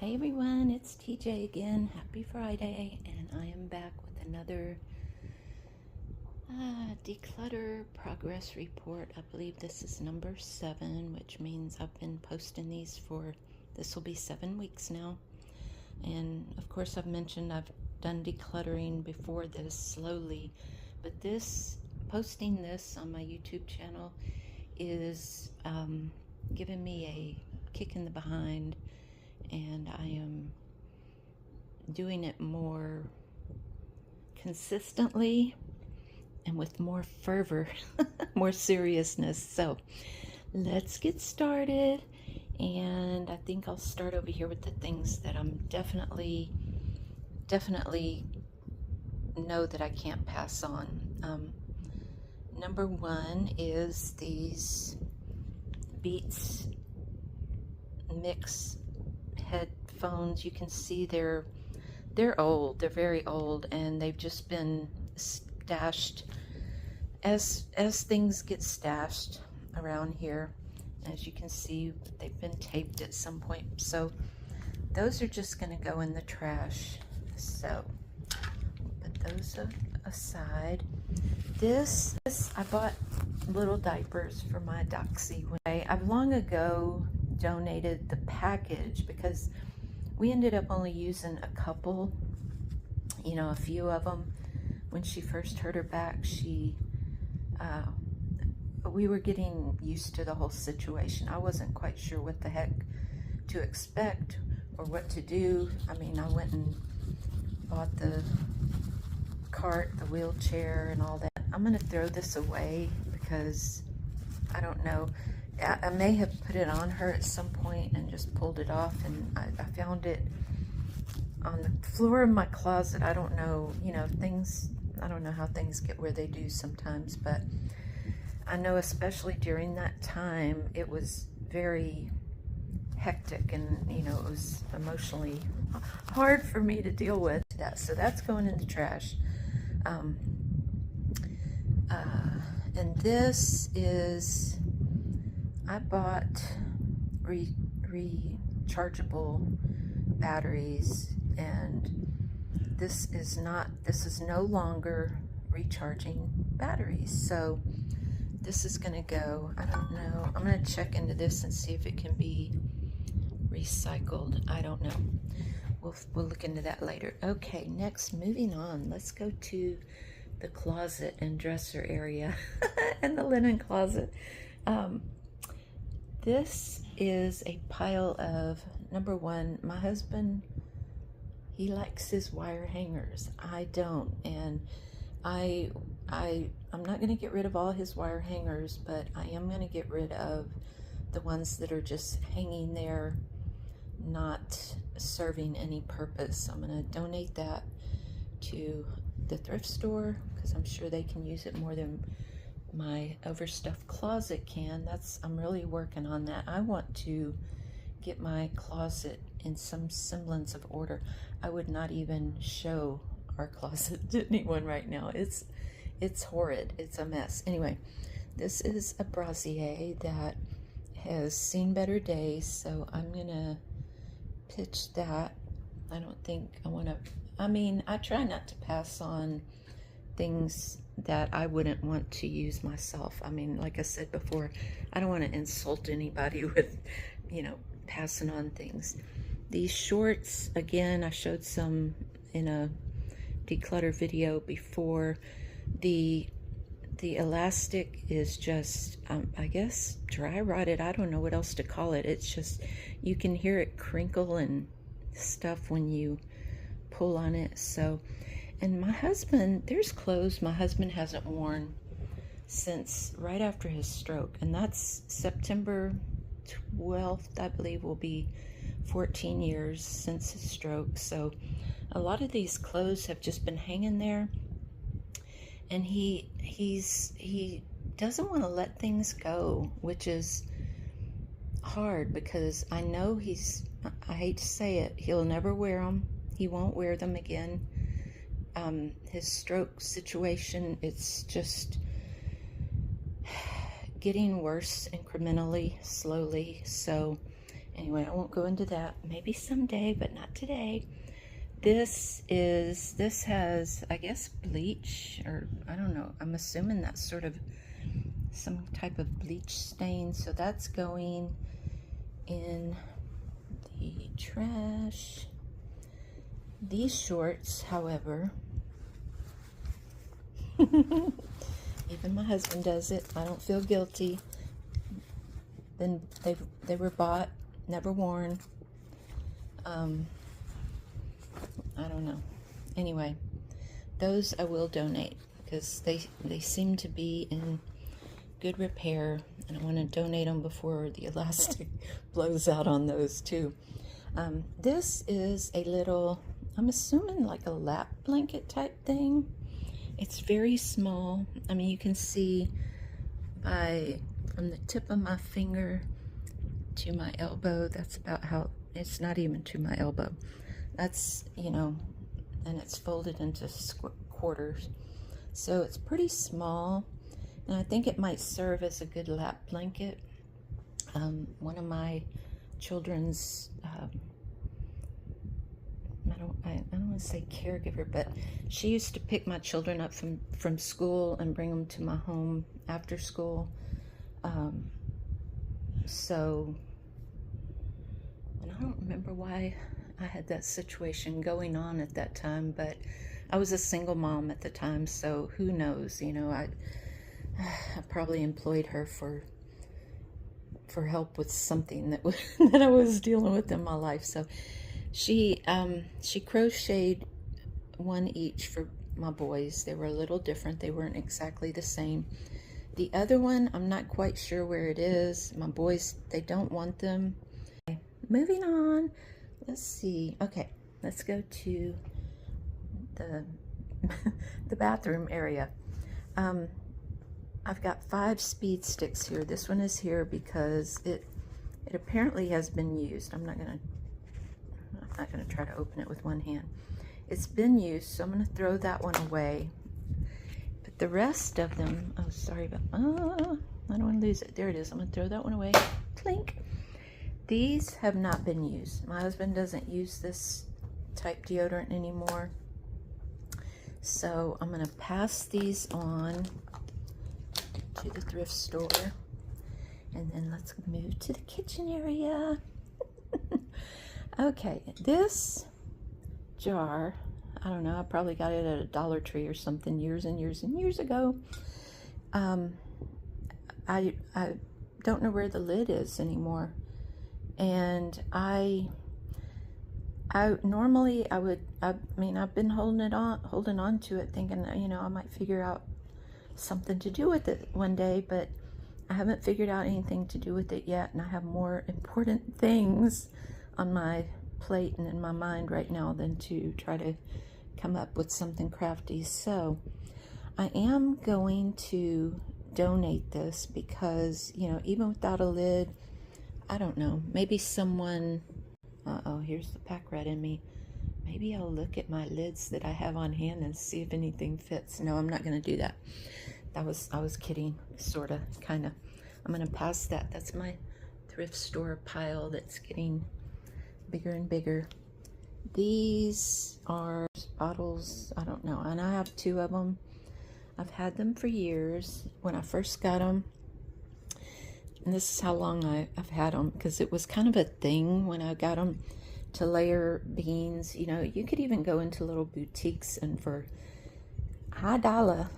Hey everyone, it's TJ again. Happy Friday, and I am back with another declutter progress report. I believe this is number 7, which means I've been posting these this will be 7 weeks now. And of course, I've mentioned I've done decluttering before this slowly, but posting this on my YouTube channel is giving me a kick in the behind, and I am doing it more consistently and with more fervor, more seriousness. So let's get started. And I think I'll start over here with the things that I'm definitely know that I can't pass on. Number 1 is these Beats Mix headphones. You can see they're old. They're very old, and they've just been stashed as things get stashed around here. As you can see, they've been taped at some point, so those are just going to go in the trash. So put those aside. This I bought little diapers for my Doxy. I've long ago donated the package because we ended up only using a couple, a few of them. When she first hurt her back, we were getting used to the whole situation. I wasn't quite sure what the heck to expect or what to do. I mean, I went and bought the cart, the wheelchair, and all that. I'm going to throw this away because I don't know. I may have put it on her at some point and just pulled it off, and I found it on the floor of my closet. I don't know, I don't know how things get where they do sometimes, but I know especially during that time, it was very hectic, and, it was emotionally hard for me to deal with that. So that's going in the trash. And this is, I bought rechargeable batteries, and this is no longer recharging batteries. So this is going to go, I don't know, I'm going to check into this and see if it can be recycled. I don't know. We'll look into that later. Okay, next, moving on, let's go to the closet and dresser area and the linen closet. This is a pile of, number 1, my husband, he likes his wire hangers. I don't, and I'm not going to get rid of all his wire hangers, but I am going to get rid of the ones that are just hanging there, not serving any purpose. I'm going to donate that to the thrift store because I'm sure they can use it more than my overstuffed closet can. I'm really working on that. I want to get my closet in some semblance of order. I would not even show our closet to anyone right now. It's horrid. It's a mess. Anyway, this is a brassiere that has seen better days, so I'm gonna pitch that. I don't think I want to, I try not to pass on things that I wouldn't want to use myself. Like I said before, I don't want to insult anybody with, passing on things. These shorts, again, I showed some in a declutter video before. The elastic is just, I guess, dry rotted. I don't know what else to call it. It's just, you can hear it crinkle and stuff when you pull on it. So, and my husband, there's clothes my husband hasn't worn since right after his stroke, and that's September 12th, I believe, will be 14 years since his stroke. So a lot of these clothes have just been hanging there, and he doesn't want to let things go, which is hard because I know I hate to say it, he'll never wear them. He won't wear them again. His stroke situation, it's just getting worse incrementally, slowly. So Anyway, I won't go into that. Maybe someday, but not today. This has, I guess, bleach, or I don't know. I'm assuming that's sort of some type of bleach stain. So that's going in the trash. These shorts, however, even my husband does it. I don't feel guilty. Then they were bought, never worn. I don't know. Anyway, those I will donate because they seem to be in good repair, and I want to donate them before the elastic blows out on those too. This is a little, I'm assuming like a lap blanket type thing. It's very small. I mean, you can see from the tip of my finger to my elbow, that's about how, it's not even to my elbow. That's, you know, and it's folded into quarters. So it's pretty small, and I think it might serve as a good lap blanket. One of my children's, I don't want to say caregiver, but she used to pick my children up from school and bring them to my home after school. So, and I don't remember why I had that situation going on at that time, but I was a single mom at the time, so who knows, you know, I probably employed her for help with something that that I was dealing with in my life. So she crocheted one each for my boys. They were a little different. They weren't exactly the same. The other one, I'm not quite sure where it is. My boys, they don't want them. Okay, moving on. Let's see. Okay, let's go to the the bathroom area. I've got 5 speed sticks here. This one is here because it apparently has been used. I'm not gonna try to open it with one hand. It's been used, so I'm gonna throw that one away. But the rest of them, oh, sorry about, I don't want to lose it. There it is. I'm gonna throw that one away. Clink. These have not been used. My husband doesn't use this type deodorant anymore. So I'm gonna pass these on to the thrift store. And then let's move to the kitchen area. Okay, this jar, I don't know, I probably got it at a Dollar Tree or something years and years and years ago. I don't know where the lid is anymore. And I normally I've been holding on to it, thinking, you know, I might figure out something to do with it one day, but I haven't figured out anything to do with it yet, and I have more important things on my plate and in my mind right now than to try to come up with something crafty. So I am going to donate this because, you know, even without a lid, I don't know, maybe someone, here's the pack rat in me. Maybe I'll look at my lids that I have on hand and see if anything fits. No, I'm not going to do that. I was kidding, sort of, kind of. I'm going to pass that. That's my thrift store pile that's getting bigger and bigger. These are bottles, I don't know, and I have 2 of them. I've had them for years. When I first got them, and this is how long I've had them, because it was kind of a thing when I got them to layer beans. You know, you could even go into little boutiques and for high dollar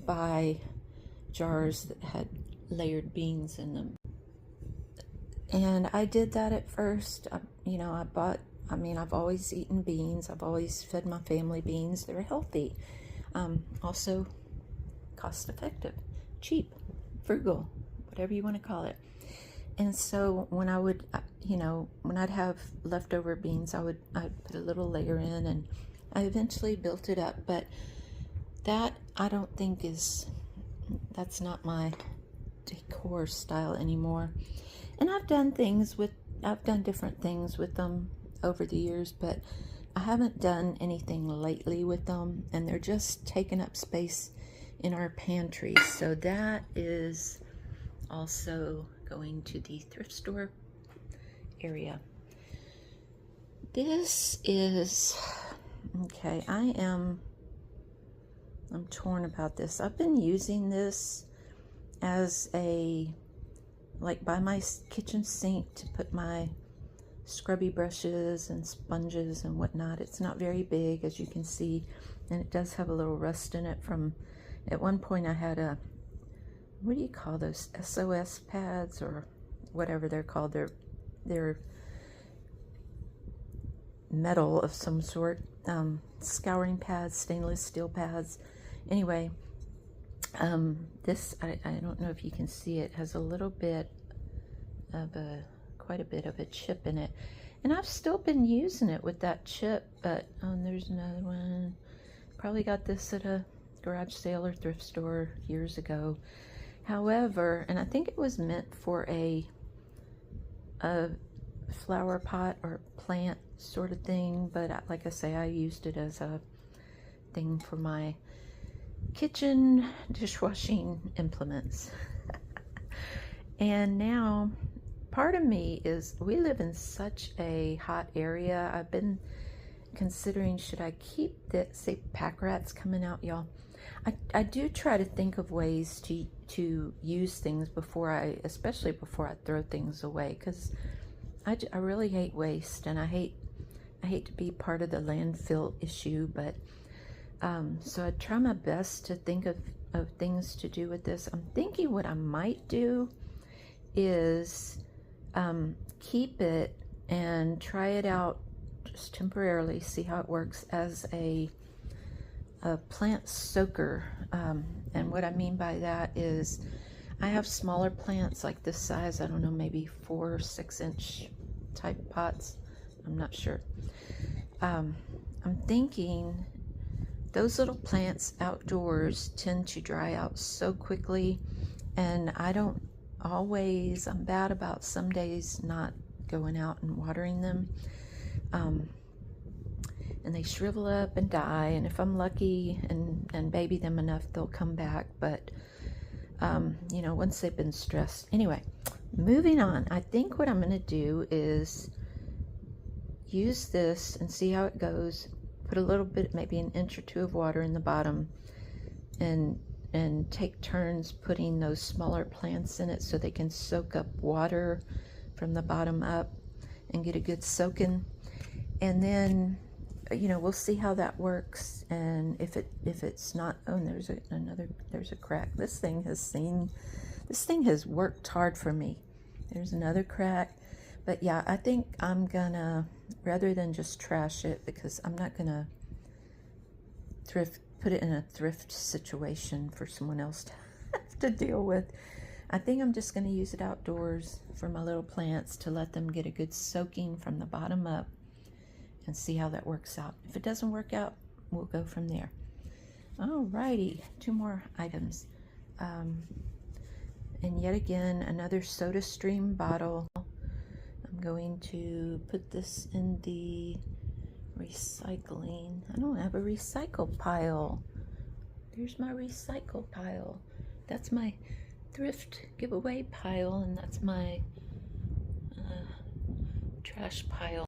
buy jars that had layered beans in them. And I did that at first. I've always eaten beans. I've always fed my family beans. They're healthy. Also cost effective, cheap, frugal, whatever you want to call it. And so when I would, when I'd have leftover beans, I'd put a little layer in, and I eventually built it up. But that, I don't think that's not my decor style anymore. And I've done different things with them over the years, but I haven't done anything lately with them, and they're just taking up space in our pantry. So that is also going to the thrift store area. This is, okay, I'm torn about this. I've been using this as a, like by my kitchen sink to put my scrubby brushes and sponges and whatnot. It's not very big, as you can see, and it does have a little rust in it from, at one point I had a, what do you call those, SOS pads or whatever they're called. They're metal of some sort, scouring pads, stainless steel pads. Anyway, this, I don't know if you can see it, has a little bit of quite a bit of a chip in it. And I've still been using it with that chip, but there's another one. Probably got this at a garage sale or thrift store years ago. However, and I think it was meant for a flower pot or plant sort of thing, but like I say, I used it as a thing for my kitchen dishwashing implements. And now part of me is, we live in such a hot area. I've been considering, should I keep the, say, pack rats coming out, y'all. I do try to think of ways to use things before especially before I throw things away, because I really hate waste, and I hate to be part of the landfill issue. But so I try my best to think of things to do with this. I'm thinking what I might do is keep it and try it out just temporarily, see how it works as a plant soaker. And what I mean by that is, I have smaller plants like this size, I don't know, maybe 4 or 6 inch type pots, I'm not sure. I'm thinking those little plants outdoors tend to dry out so quickly, and I don't always, I'm bad about some days not going out and watering them. And they shrivel up and die, and if I'm lucky and baby them enough, they'll come back. But you know, once they've been stressed. Anyway, moving on. I think what I'm going to do is use this and see how it goes. Put a little bit, maybe an inch or two of water in the bottom, and take turns putting those smaller plants in it so they can soak up water from the bottom up and get a good soaking. And then, you know, we'll see how that works. And if it's not, oh, and there's a crack. This thing has worked hard for me. There's another crack. But yeah, I think I'm gonna, rather than just trash it, because I'm not gonna put it in a thrift situation for someone else to have to deal with. I think I'm just gonna use it outdoors for my little plants to let them get a good soaking from the bottom up, and see how that works out. If it doesn't work out, we'll go from there. Alrighty, 2 more items. And yet again, another Soda Stream bottle. I'm going to put this in the recycling. I don't have a recycle pile. There's my recycle pile. That's my thrift giveaway pile, and that's my trash pile.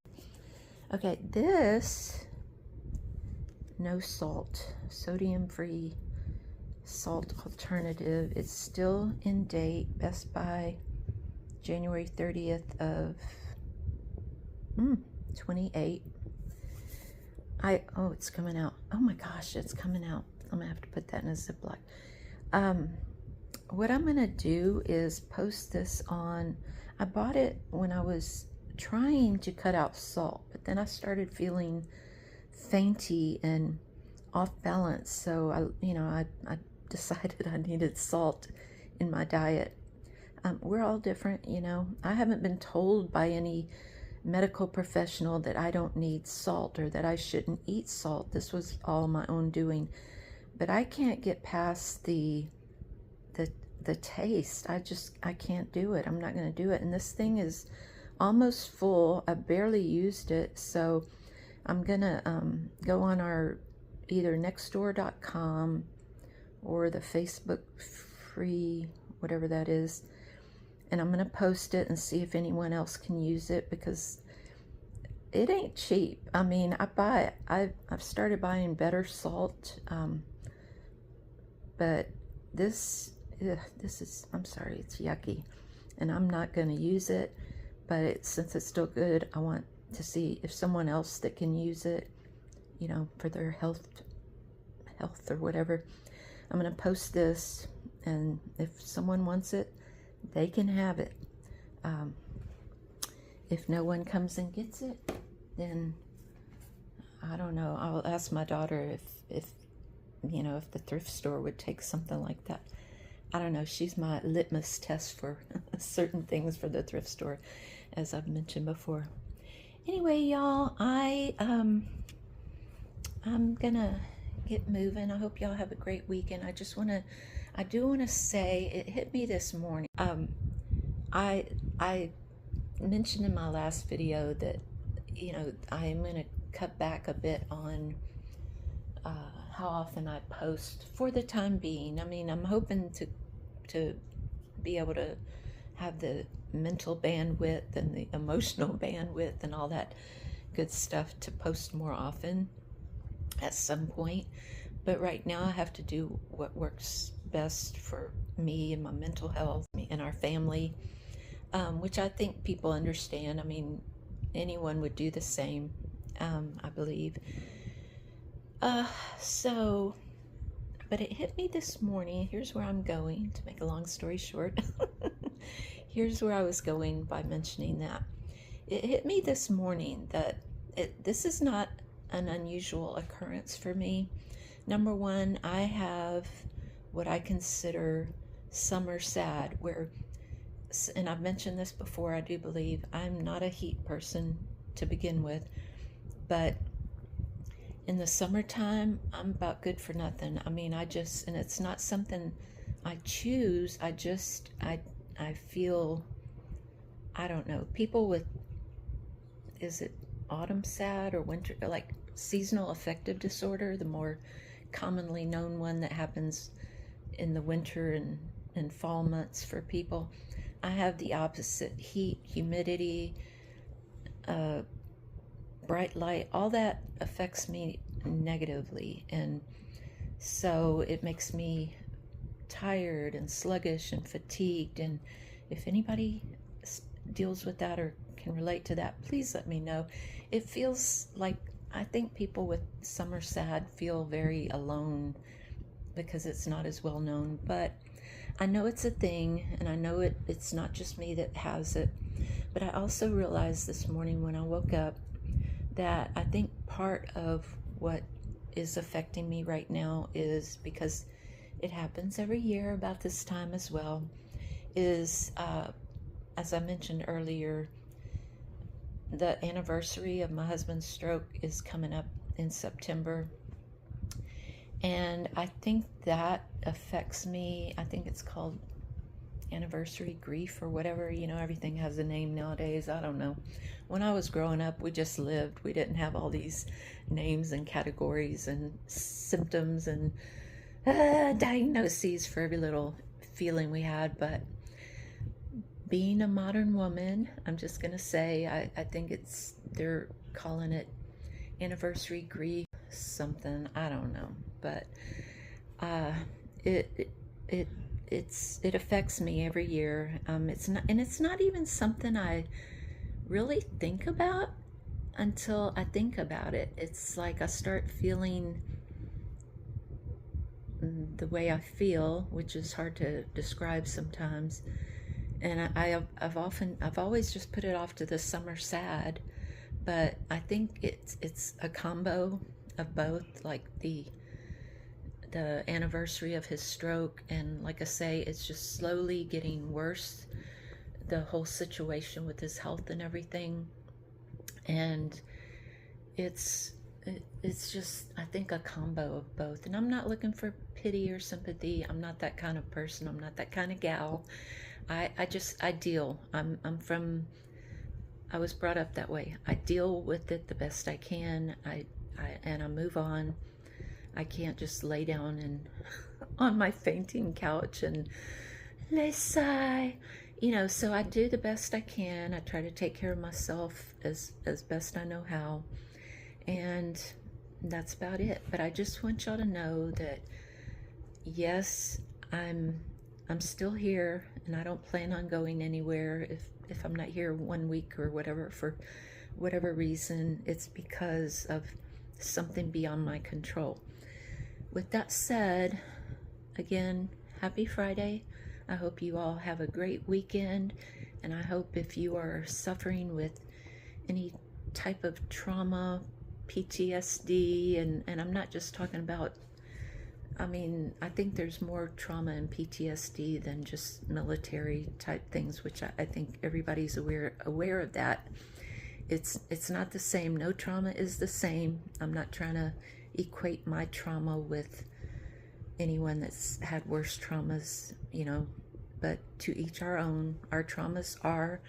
Okay, this, no salt, sodium-free salt alternative. It's still in date, Best By, January 30th of 28. Oh, it's coming out. Oh my gosh, it's coming out. I'm gonna have to put that in a Ziploc. What I'm gonna do is post this on, I bought it when I was trying to cut out salt, but then I started feeling fainty and off balance, so I decided I needed salt in my diet. We're all different, you know. I haven't been told by any medical professional that I don't need salt or that I shouldn't eat salt. This was all my own doing, but I can't get past the taste. I can't do it. I'm not going to do it. And this thing is almost full. I barely used it, so I'm gonna go on our either nextdoor.com or the Facebook free, whatever that is, and I'm going to post it and see if anyone else can use it, because it ain't cheap. I mean, I've started buying better salt, but this is, I'm sorry, it's yucky, and I'm not going to use it. But since it's still good, I want to see if someone else that can use it, you know, for their health or whatever. I'm going to post this, and if someone wants it, they can have it. If no one comes and gets it, then I don't know. I'll ask my daughter if you know, if the thrift store would take something like that. I don't know. She's my litmus test for certain things for the thrift store, as I've mentioned before. Anyway, y'all, I'm gonna get moving. I hope y'all have a great weekend. I do want to say, it hit me this morning. I mentioned in my last video that, you know, I'm gonna cut back a bit on how often I post for the time being. I mean, I'm hoping to be able to have the mental bandwidth and the emotional bandwidth and all that good stuff to post more often at some point. But right now I have to do what works best for me and my mental health and our family, which I think people understand. I mean, anyone would do the same, I believe. But it hit me this morning. Here's where I'm going, to make a long story short. Here's where I was going by mentioning that. It hit me this morning that this is not an unusual occurrence for me. Number one, I have what I consider summer sad, and I've mentioned this before, I do believe I'm not a heat person to begin with, but in the summertime, I'm about good for nothing. I mean, and it's not something I choose. I feel, I don't know, people with, is it autumn sad or winter, like seasonal affective disorder, the more commonly known one that happens in the winter and fall months for people. I have the opposite: heat, humidity, bright light, all that affects me negatively, and so it makes me tired and sluggish and fatigued. And if anybody deals with that or can relate to that, please let me know. It feels like, I think people with summer sad feel very alone because it's not as well known, but I know it's a thing, and I know it's not just me that has it. But I also realized this morning when I woke up that I think part of what is affecting me right now is, because it happens every year about this time as well, is, as I mentioned earlier, the anniversary of my husband's stroke is coming up in September. And I think that affects me. I think it's called anniversary grief or whatever. You know, everything has a name nowadays. I don't know. When I was growing up, we just lived. We didn't have all these names and categories and symptoms and diagnoses for every little feeling we had. But being a modern woman, I'm just going to say, I think they're calling it anniversary grief something. I don't know. But it affects me every year. It's not even something I really think about until I think about it. It's like I start feeling the way I feel, which is hard to describe sometimes. And I've always just put it off to the summer sad, but I think it's a combo of both, like the anniversary of his stroke, and like I say, it's just slowly getting worse, the whole situation with his health and everything. And it's just, I think, a combo of both. And I'm not looking for pity or sympathy. I'm not that kind of person. I'm not that kind of gal. I deal. I was brought up that way. I deal with it the best I can. And I move on. I can't just lay down and on my fainting couch and let's sigh. So I do the best I can. I try to take care of myself as best I know how, and that's about it. But I just want y'all to know that yes, I'm I'm still here, and I don't plan on going anywhere. If I'm not here 1 week or whatever for whatever reason, it's because of something beyond my control. With that said, again, happy Friday. I hope you all have a great weekend, and I hope if you are suffering with any type of trauma, PTSD, and I'm not just talking about, I think there's more trauma and PTSD than just military type things, which I think everybody's aware of that. It's not the same. No trauma is the same. I'm not trying to equate my trauma with anyone that's had worse traumas, but to each our own. Our traumas are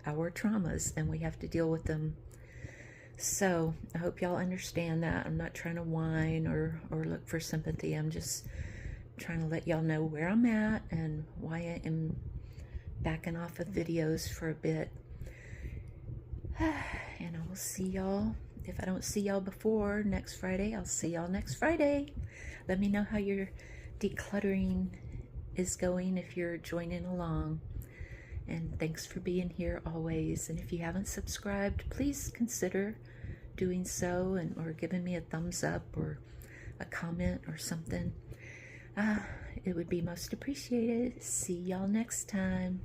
our traumas, and we have to deal with them. So I hope y'all understand that. I'm not trying to whine or look for sympathy. I'm just trying to let y'all know where I'm at and why I am backing off of videos for a bit. And I will see y'all. If I don't see y'all before next Friday, I'll see y'all next Friday. Let me know how your decluttering is going if you're joining along. And thanks for being here always. And if you haven't subscribed, please consider doing so, or giving me a thumbs up or a comment or something. It would be most appreciated. See y'all next time.